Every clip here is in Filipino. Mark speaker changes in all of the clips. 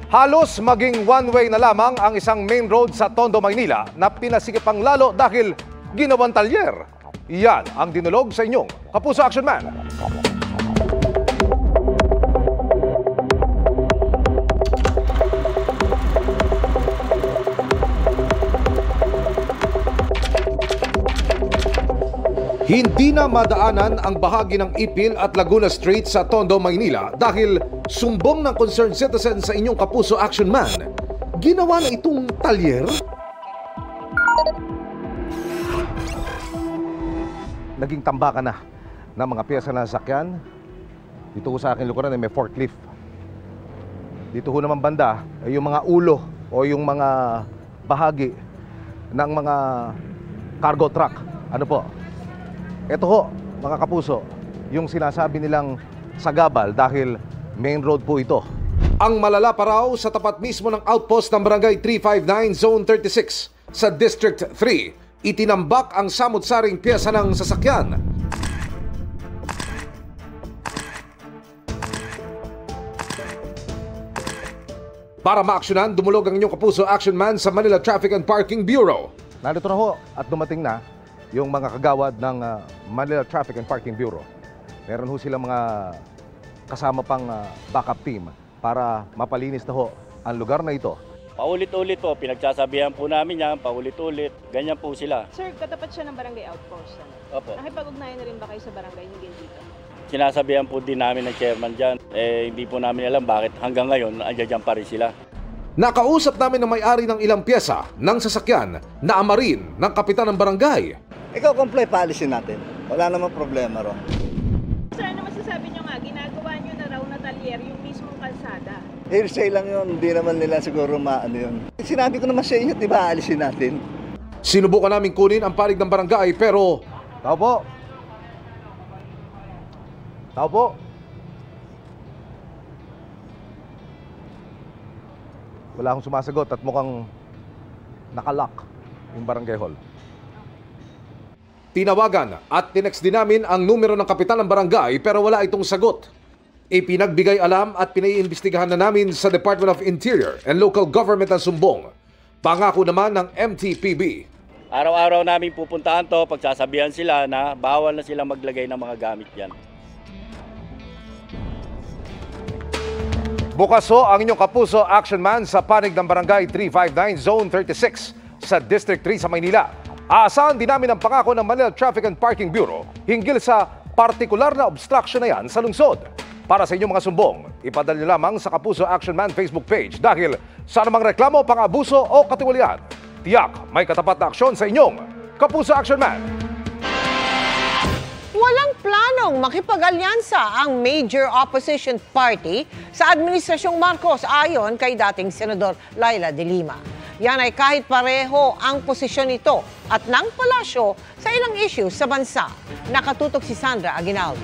Speaker 1: Halos maging one-way na lamang ang isang main road sa Tondo, Maynila na pinasikip pang lalo dahil ginawang talyer. Yan ang dinulog sa inyong Kapuso Action Man. Hindi na madaanan ang bahagi ng Ipil at Laguna Street sa Tondo, Maynila dahil sumbong ng concerned citizen sa inyong Kapuso Action Man. Ginawa na itong talyer? Naging tambakan na ng mga piyesa na sasakyan. Dito ko sa akin lukuran ay may forklift. Dito ko naman banda ay yung mga ulo o yung mga bahagi ng mga cargo truck. Ano po? Ito ho, mga kapuso, yung sinasabi nilang sagabal dahil main road po ito. Ang malala pa raw sa tapat mismo ng outpost ng Barangay 359 Zone 36 sa District 3. Itinambak ang samut-saring piyesa ng sasakyan. Para maaksyonan, dumulog ang inyong Kapuso Action Man sa Manila Traffic and Parking Bureau. Narito na ho at dumating na yung mga kagawad ng Manila Traffic and Parking Bureau. Meron ho silang mga kasama pang backup team para mapalinis na ho ang lugar na ito.
Speaker 2: Paulit-ulit po, pinagsasabihan po namin yan, paulit-ulit, ganyan po sila.
Speaker 3: Sir, katapat siya ng barangay outpost.
Speaker 2: Opo.
Speaker 3: Nakipag-ugnayan na rin ba kayo sa barangay hindi dito?
Speaker 2: Sinasabihan po din namin ng chairman dyan, hindi po namin alam bakit hanggang ngayon, andyan pa rin sila.
Speaker 1: Nakausap namin ng may-ari ng ilang pyesa ng sasakyan na ama rin ng kapitan ng barangay.
Speaker 4: Ikaw comply, paalisin natin. Wala namang problema ron.
Speaker 3: Sir, ano masasabi nyo nga, ginagawa nyo na raw na talyer yung mismong kalsada?
Speaker 4: Hearsay lang yun, hindi naman nila siguro maano yun. Sinabi ko naman sa inyo, di ba, aalisin natin.
Speaker 1: Sinubukan namin kunin ang panig ng barangay pero... Tao po. Tao po. Wala akong sumasagot at mukhang nakalock yung barangay hall. Tinawagan at tinext din namin ang numero ng kapitan ng barangay pero wala itong sagot. Ipinagbigay alam at pinaiimbestigahan na namin sa Department of Interior and Local Government ng Sumbong. Pangako naman ng MTPB.
Speaker 2: Araw-araw namin pupuntahan to, pagsasabihan sila na bawal na silang maglagay ng mga gamit yan.
Speaker 1: Bukas ho ang inyong Kapuso Action Man sa panig ng Barangay 359 Zone 36 sa District 3 sa Maynila. Aasahan din namin ang pangako ng Manila Traffic and Parking Bureau hinggil sa partikular na obstruction na yan sa lungsod. Para sa inyong mga sumbong, ipadala niyo lamang sa Kapuso Action Man Facebook page dahil sa anumang reklamo, pang-abuso o katiwalian, tiyak may katapat na aksyon sa inyong Kapuso Action Man.
Speaker 5: Walang planong makipag-alyansa ang major opposition party sa Administrasyong Marcos ayon kay dating Senador Laila de Lima. Yan ay kahit pareho ang posisyon nito at ng palasyo sa ilang issues sa bansa. Nakatutok si Sandra Aguinaldo.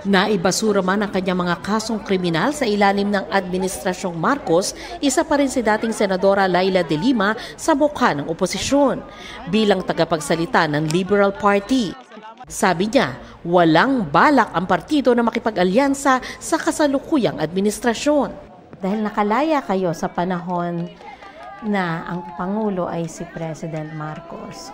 Speaker 6: Naibasura man ang kanyang mga kasong kriminal sa ilalim ng Administrasyong Marcos, isa pa rin si dating Senadora Laila de Lima sa mukha ng oposisyon bilang tagapagsalita ng Liberal Party. Sabi niya, walang balak ang partido na makipag-alyansa sa kasalukuyang administrasyon.
Speaker 7: Dahil nakalaya kayo sa panahon na ang Pangulo ay si President Marcos,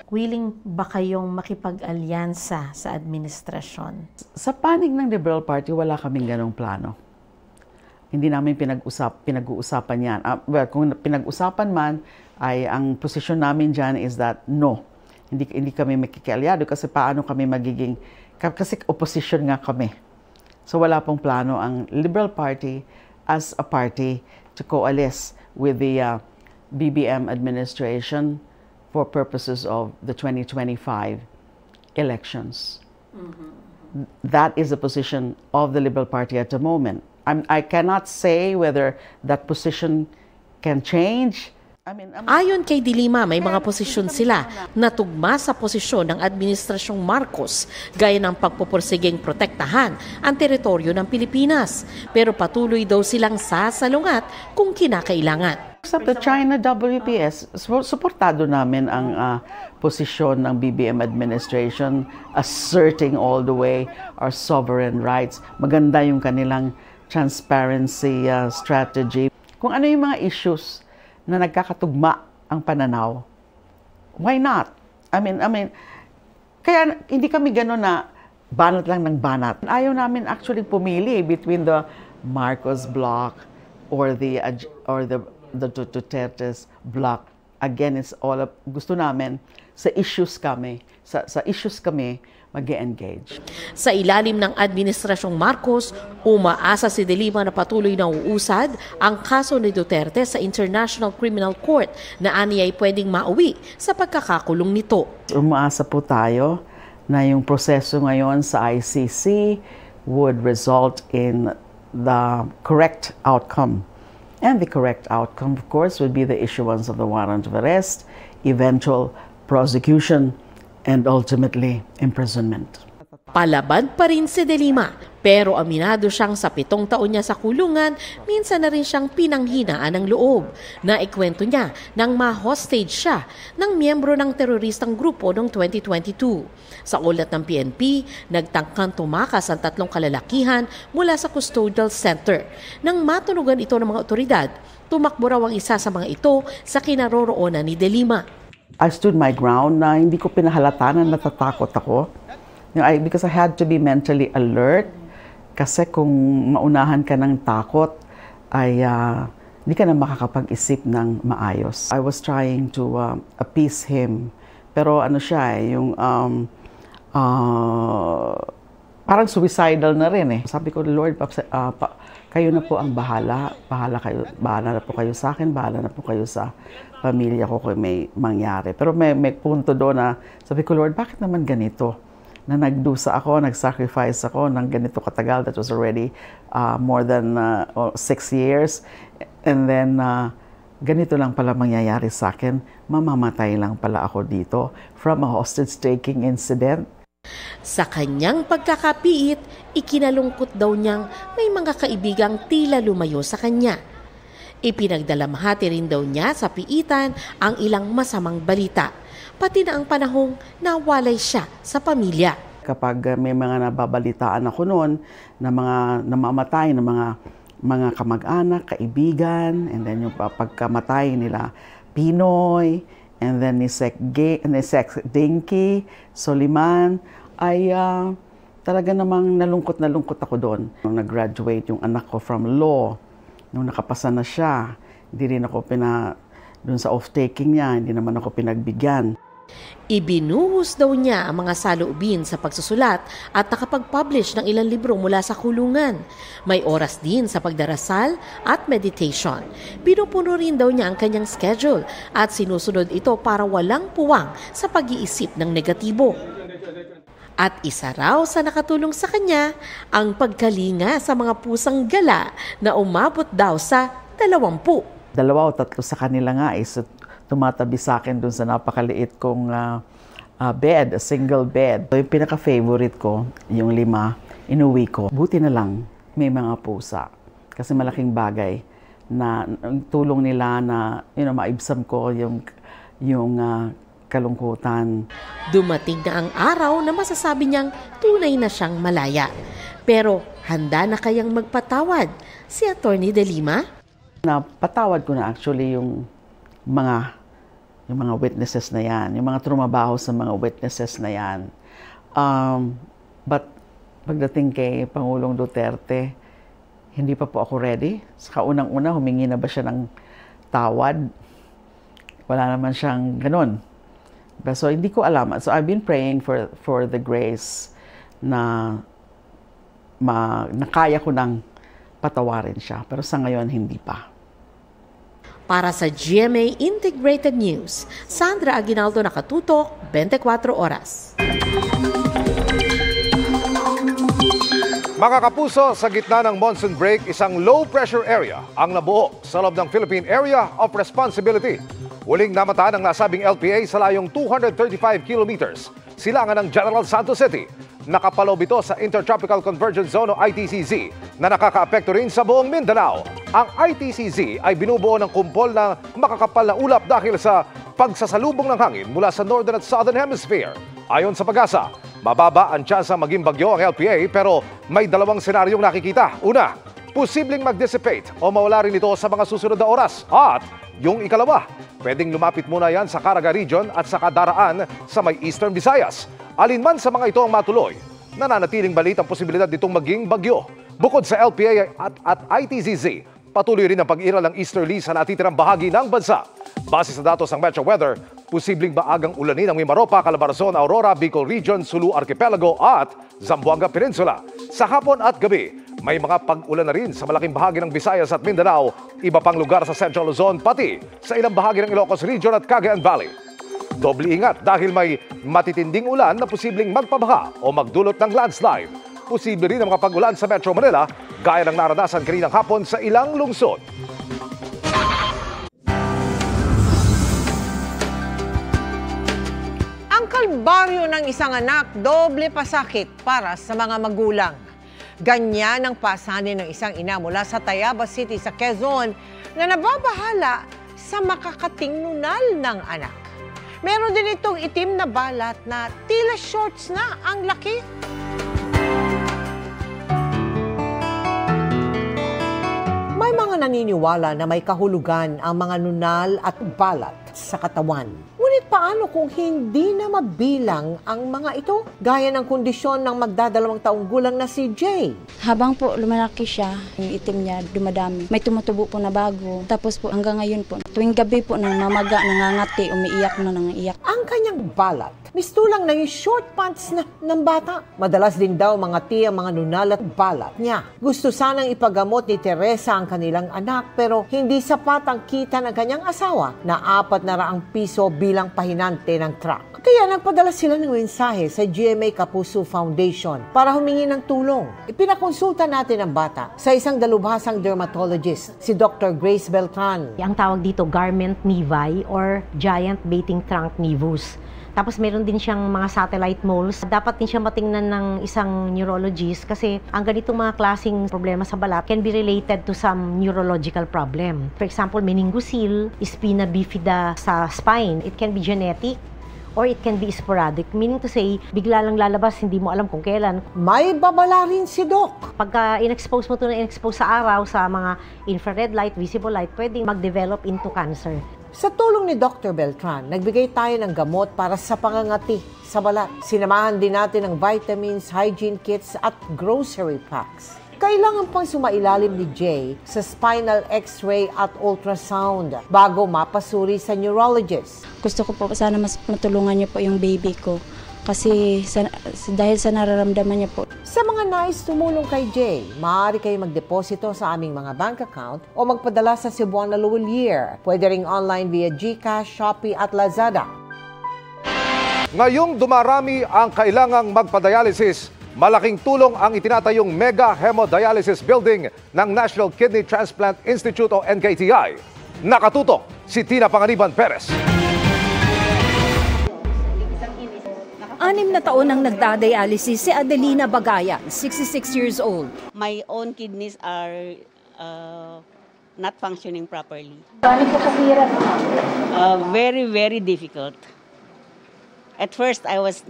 Speaker 7: willing ba kayong makipag-alyansa sa administrasyon?
Speaker 8: Sa panig ng Liberal Party, wala kaming ganong plano. Hindi namin pinag-uusapan yan. Well, kung pinag-usapan man, ay ang posisyon namin dyan is that no. Hindi kami makikialyado kasi paano kami magiging, kasi opposition nga kami. So wala pong plano ang Liberal Party as a party to coalesce with the BBM administration for purposes of the 2025 elections. Mm-hmm. That is the position of the Liberal Party at the moment. I cannot say whether that position can change.
Speaker 6: Ayon kay de Lima, may mga posisyon sila na tugma sa posisyon ng Administrasyong Marcos, gaya ng pagpupursiging protektahan ang teritoryo ng Pilipinas. Pero patuloy daw silang sasalungat kung kinakailangan.
Speaker 8: Except the China WPS, suportado namin ang posisyon ng BBM administration, asserting all the way our sovereign rights. Maganda yung kanilang transparency strategy. Kung ano yung mga issues na nagkakatugma ang pananaw, why not? I mean, kaya hindi kami gano'n na banat lang ng banat. Ayaw namin actually pumili between the Marcos bloc or the Duterte's bloc. Again, it's all up, gusto namin sa issues kami mag-engage.
Speaker 6: Sa ilalim ng Administrasyong Marcos, umaasa si De Lima na patuloy na uusad ang kaso ni Duterte sa International Criminal Court na aniya ay pwedeng mauwi sa pagkakakulong nito.
Speaker 8: Umaasa po tayo na yung proseso ngayon sa ICC would result in the correct outcome. And the correct outcome, of course, would be the issuance of the warrant of arrest, eventual prosecution, and ultimately imprisonment.
Speaker 6: Palaban pa rin si De Lima, pero aminado siyang sa 7 taon niya sa kulungan, minsan na rin siyang pinanghinaan ng loob. Naikwento niya nang ma-hostage siya ng miyembro ng teroristang grupo noong 2022. Sa ulat ng PNP, nagtangkang tumakas ang 3 kalalakihan mula sa custodial center. Nang matunugan ito ng mga otoridad, tumakbo raw ang isa sa mga ito sa kinaroroonan ni De Lima.
Speaker 8: I stood my ground na hindi ko pinahalata na natatakot ako. Because I had to be mentally alert. Kasi kung maunahan ka ng takot, ay hindi ka na makakapag-isip ng maayos. I was trying to appease him. Pero ano siya yung parang suicidal na rin eh. Sabi ko, Lord, kayo na po ang bahala. Bahala na po kayo sa akin, bahala na po kayo sa pamilya ko kung may mangyari. Pero may punto doon na sabi ko, Lord, bakit naman ganito? Na nagdusa ako, nag-sacrifice ako ng ganito katagal. That was already more than 6 years. And then, ganito lang pala mangyayari sa akin. Mamamatay lang pala ako dito from a hostage-taking incident.
Speaker 6: Sa kanyang pagkakapiit, ikinalungkot daw niyang may mga kaibigang tila lumayo sa kanya. Ipinagdalamhati rin daw niya sa piitan ang ilang masamang balita, pati na ang panahong nawalay siya sa pamilya.
Speaker 8: Kapag may mga nababalitaan ako noon na mga namamatay na mga kamag-anak, kaibigan, and then yung pagkamatay nila Pinoy, and then ni Sek Dinky, Soliman, ay talaga namang nalungkot ako doon. Nung nag-graduate yung anak ko from law, nung nakapasa na siya, hindi rin ako doon sa off-taking niya, hindi naman ako pinagbigyan.
Speaker 6: Ibinuhos daw niya ang mga saloobin sa pagsusulat at nakapag-publish ng ilang libro mula sa kulungan. May oras din sa pagdarasal at meditation. Pinupuno rin daw niya ang kanyang schedule at sinusunod ito para walang puwang sa pag-iisip ng negatibo. At isa raw sa nakatulong sa kanya ang pagkalinga sa mga pusang gala na umabot daw sa 20.
Speaker 8: 2 o 3 sa kanila nga is tumatabi sa akin dun sa napakaliit kong bed, a single bed. So, yung pinaka-favorite ko, yung 5, inuwi ko. Buti na lang, may mga pusa. Kasi malaking bagay na tulong nila na maibsam ko yung kalungkutan.
Speaker 6: Dumating na ang araw na masasabi niyang tunay na siyang malaya. Pero handa na kayang magpatawad si Atty. De Lima?
Speaker 8: Napatawad ko na actually yung mga witnesses na yan, yung mga trumabaho sa mga witnesses na yan. But pagdating kay Pangulong Duterte, hindi pa po ako ready. Sa kaunang-una, humingi na ba siya ng tawad? Wala naman siyang ganun. So hindi ko alam. So I've been praying for the grace na kaya ko nang patawarin siya. Pero sa ngayon, hindi pa.
Speaker 6: Para sa GMA Integrated News, Sandra Aguinaldo, nakatutok, 24 oras.
Speaker 1: Mga kapuso, sa gitna ng monsoon break, isang low-pressure area ang nabuo sa loob ng Philippine Area of Responsibility. Huling namataan ang nasabing LPA sa layong 235 kilometers, silangan ng General Santos City. Nakapalob ito sa Intertropical Convergence Zone o ITCZ na nakakaapekto rin sa buong Mindanao. Ang ITCZ ay binubuo ng kumpol na makakapal na ulap dahil sa pagsasalubong ng hangin mula sa Northern at Southern Hemisphere. Ayon sa Pag-asa, mababa ang tsansa maging bagyo ang LPA pero may dalawang senaryong nakikita. Una, posibleng mag-dissipate o mawala rin ito sa mga susunod na oras. At yung ikalawa, pwedeng lumapit muna yan sa Caraga Region at sa kadaraan sa may Eastern Visayas. Alinman sa mga ito ang matuloy, nananatiling balit ang posibilidad nitong maging bagyo. Bukod sa LPA at ITCZ, patuloy rin ang pag-iral ng easterly sa natitirang bahagi ng bansa. Base sa datos ng Metro Weather, posibleng maagang ulanin ang Mimaropa, Calabarzon, Aurora, Bicol Region, Sulu Archipelago at Zamboanga Peninsula. Sa hapon at gabi, may mga pag-ulan na rin sa malaking bahagi ng Visayas at Mindanao, iba pang lugar sa Central Luzon, pati sa ilang bahagi ng Ilocos Region at Cagayan Valley. Doble ingat dahil may matitinding ulan na posibleng magpabaha o magdulot ng landslide. Posible rin ang mga pag-ulan sa Metro Manila gaya ng naranasan kaninang hapon sa ilang lungsod.
Speaker 5: Ang kalbaryo ng isang anak, doble pasakit para sa mga magulang. Ganyan ang pasanin ng isang ina mula sa Tayabas City sa Quezon na nababahala sa makakating nunal ng anak. Meron din itong itim na balat na tila shorts na ang laki. May mga naniniwala na may kahulugan ang mga nunal at balat sa katawan. Ngunit paano kung hindi na mabilang ang mga ito? Gaya ng kondisyon ng magdadalawang taong gulang na si Jay.
Speaker 9: Habang po lumalaki siya, yung itim niya dumadami. May tumutubo po na bago. Tapos po hanggang ngayon po, tuwing gabi po nang mamaga, nangangati, umiiyak na nangiiyak.
Speaker 5: Ang kanyang balat, mistulang na yung short pants na ng bata. Madalas din daw mga tiyang mga nunal at balat niya. Gusto sanang ipagamot ni Teresa ang kanilang anak pero hindi sapat ang kita ng kanyang asawa na 400 piso bilang pahinante ng truck. Kaya nagpadala sila ng mensahe sa GMA Kapuso Foundation para humingi ng tulong. Ipinakonsulta natin ang bata sa isang dalubhasang dermatologist, si Dr. Grace Beltran.
Speaker 10: Ang tawag dito garment nevi or giant baiting trunk nevus. Tapos meron din siyang mga satellite moles. Dapat din siya matingnan ng isang neurologist kasi ang ganitong mga klaseng problema sa balat can be related to some neurological problem. For example, meningocele, spina bifida sa spine. It can be genetic or it can be sporadic. Meaning to say, bigla lang lalabas, hindi mo alam kung kailan.
Speaker 5: May babala rin si Doc.
Speaker 10: Pagka in-expose mo ito na in-expose sa araw, sa mga infrared light, visible light, pwedeng mag-develop into cancer.
Speaker 5: Sa tulong ni Dr. Beltran, nagbigay tayo ng gamot para sa pangangati sa balat. Sinamahan din natin ng vitamins, hygiene kits at grocery packs. Kailangan pang sumailalim ni Jay sa spinal x-ray at ultrasound bago mapasuri sa neurologist.
Speaker 9: Gusto ko po sana mas matulungan niyo po yung baby ko. Kasi dahil sa nararamdaman niya po.
Speaker 5: Sa mga nais tumulong kay Jay, maaari kayo magdeposito sa aming mga bank account o magpadala sa Cebuana Luwalier. Pwede ring online via GCash, Shopee at Lazada.
Speaker 1: Ngayong dumarami ang kailangang magpa-dialysis, malaking tulong ang itinatayong Mega Hemodialysis Building ng National Kidney Transplant Institute o NKTI. Nakatutok si Tina Panganiban Perez.
Speaker 11: 6 na taon ang nagdadialysis si Adelina Bagayan, 66 years old.
Speaker 12: My own kidneys are not functioning properly.
Speaker 11: Paano po kahirap?
Speaker 12: Very, very difficult. At first, I was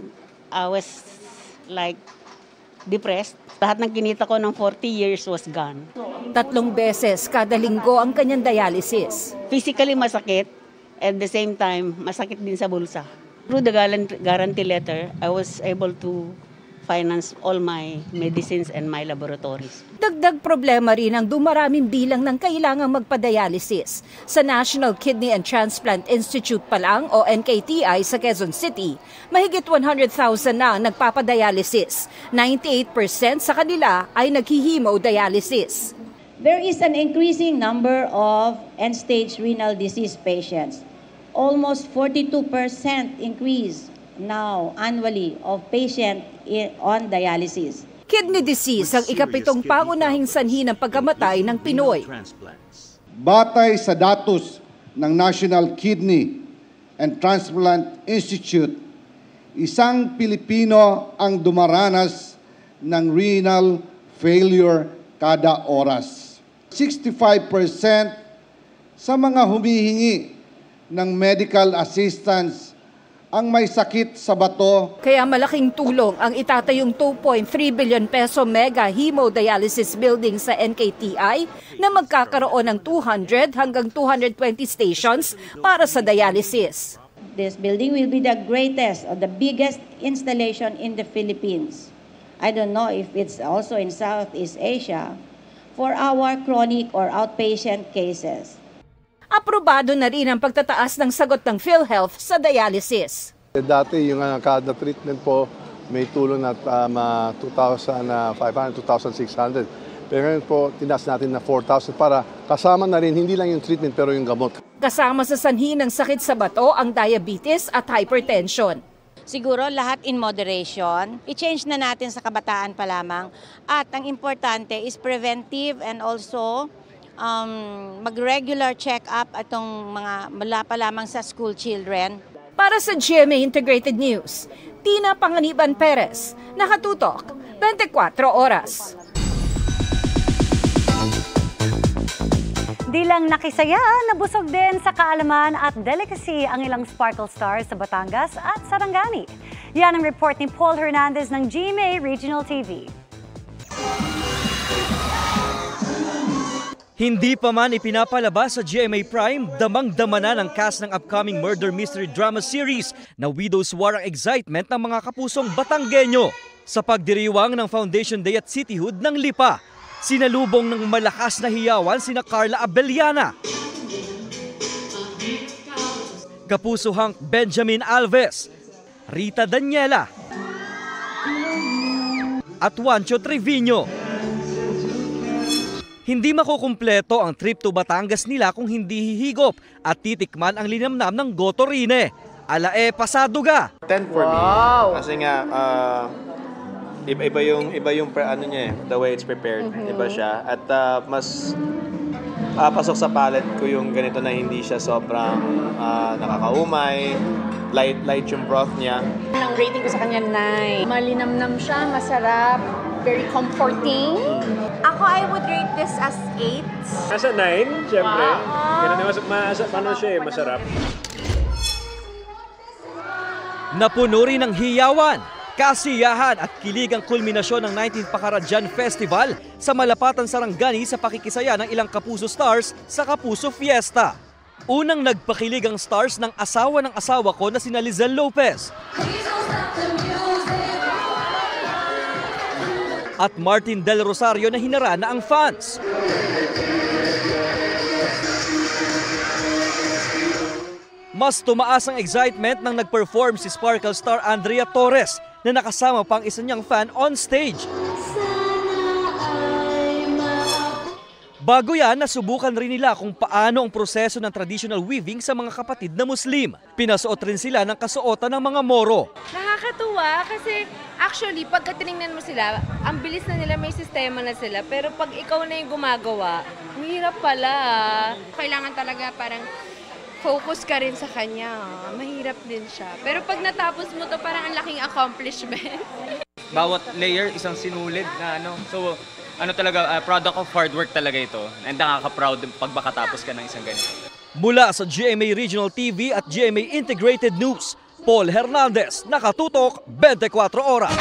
Speaker 12: like depressed. Lahat ng kinita ko ng 40 years was gone.
Speaker 11: 3 beses kada linggo ang kanyang dialysis.
Speaker 12: Physically masakit, at the same time, masakit din sa bulsa. Through the guarantee letter, I was able to finance all my medicines and my laboratories.
Speaker 11: Dagdag problema rin ang dumaraming bilang ng kailangang magpa-dialysis. Sa National Kidney and Transplant Institute pa lang o NKTI sa Quezon City, mahigit 100,000 na ang nagpapadialysis. 98% sa kanila ay naghihemodialysis.
Speaker 13: There is an increasing number of end-stage renal disease patients. Almost 42% increase now annually of patient on dialysis.
Speaker 11: Kidney disease ang ikapitong pangunahing sanhi ng pagkamatay ng Pinoy.
Speaker 14: Batay sa datos ng National Kidney and Transplant Institute, isang Pilipino ang dumaranas ng renal failure kada oras. 65% sa mga humihingi ng medical assistance ang may sakit sa bato.
Speaker 11: Kaya malaking tulong ang itatayong 2.3 billion peso mega hemodialysis building sa NKTI na magkakaroon ng 200 hanggang 220 stations para sa dialysis.
Speaker 13: This building will be the greatest or the biggest installation in the Philippines. I don't know if it's also in Southeast Asia for our chronic or outpatient cases.
Speaker 11: Aprobado na rin ang pagtataas ng sagot ng PhilHealth sa dialysis.
Speaker 15: Dati yung kada treatment po may tulong na 2,500, 2,600. Pero ngayon po tinaas natin na 4,000 para kasama na rin hindi lang yung treatment pero yung gamot.
Speaker 11: Kasama sa sanhi ng sakit sa bato ang diabetes at hypertension.
Speaker 16: Siguro lahat in moderation. I-change na natin sa kabataan pa lamang. At ang importante is preventive and also mag-regular check-up atong mga mula pa lamang sa school children.
Speaker 11: Para sa GMA Integrated News, Tina Panganiban Perez, nakatutok, 24 oras.
Speaker 17: Di lang nakisaya, nabusog din sa kaalaman at delicacy ang ilang sparkle stars sa Batangas at Sarangani. Yan ang report ni Paul Hernandez ng GMA Regional TV.
Speaker 18: Hindi pa man ipinapalabas sa GMA Prime, damang-dama na ng cast ng upcoming murder mystery drama series na Widow's War ang excitement ng mga kapusong Batanggenyo. Sa pagdiriwang ng Foundation Day at Cityhood ng Lipa, sinalubong ng malakas na hiyawan sina Carla Abellana, Kapuso Hank Benjamin Alves, Rita Daniela, at Juancho Trevino. Hindi makukumpleto ang trip to Batangas nila kung hindi hihigop at titikman ang linamnam ng Gotorine. Alae pasado ga.
Speaker 19: 10 for me. Kasi nga iba yung ano niya, the way it's prepared. Iba siya at mas pasok sa palate ko yung ganito na hindi siya sobrang nakakaumay. Light yung broth niya.
Speaker 20: Ang rating ko sa kanya 9. Malinamnam siya, masarap, very comforting.
Speaker 21: Ako, I would rate this as 8.
Speaker 22: Nasa 9, syempre. Ano siya masarap.
Speaker 18: Napuno rin ng hiyawan, kasiyahan at kilig ang kulminasyon ng 19th Pakaradyan Festival sa Malapatan, Sarangani sa pakikisaya ng ilang Kapuso stars sa Kapuso Fiesta. Unang nagpakilig ang stars ng asawa ko na sina Lizelle Lopez at Martin Del Rosario na hinara na ang fans. Mas tumaas ang excitement nang nag-perform si Sparkle star Andrea Torres na nakasama pang isa niyang fan on stage. Bago yan, nasubukan rin nila kung paano ang proseso ng traditional weaving sa mga kapatid na Muslim. Pinasuot rin sila ng kasuotan ng mga Moro.
Speaker 23: Nakakatuwa kasi actually pagka tinignan mo sila, ang bilis na nila, may sistema na sila. Pero pag ikaw na yung gumagawa, mahirap pala. Kailangan talaga parang focus ka rin sa kanya. Mahirap din siya. Pero pag natapos mo to, parang ang laking accomplishment.
Speaker 24: Bawat layer, isang sinulid na So, talaga, product of hard work talaga ito. And nakaka-proud pag makatapos ka ng isang ganito.
Speaker 18: Mula sa GMA Regional TV at GMA Integrated News, Paul Hernandez, nakatutok 24 oras.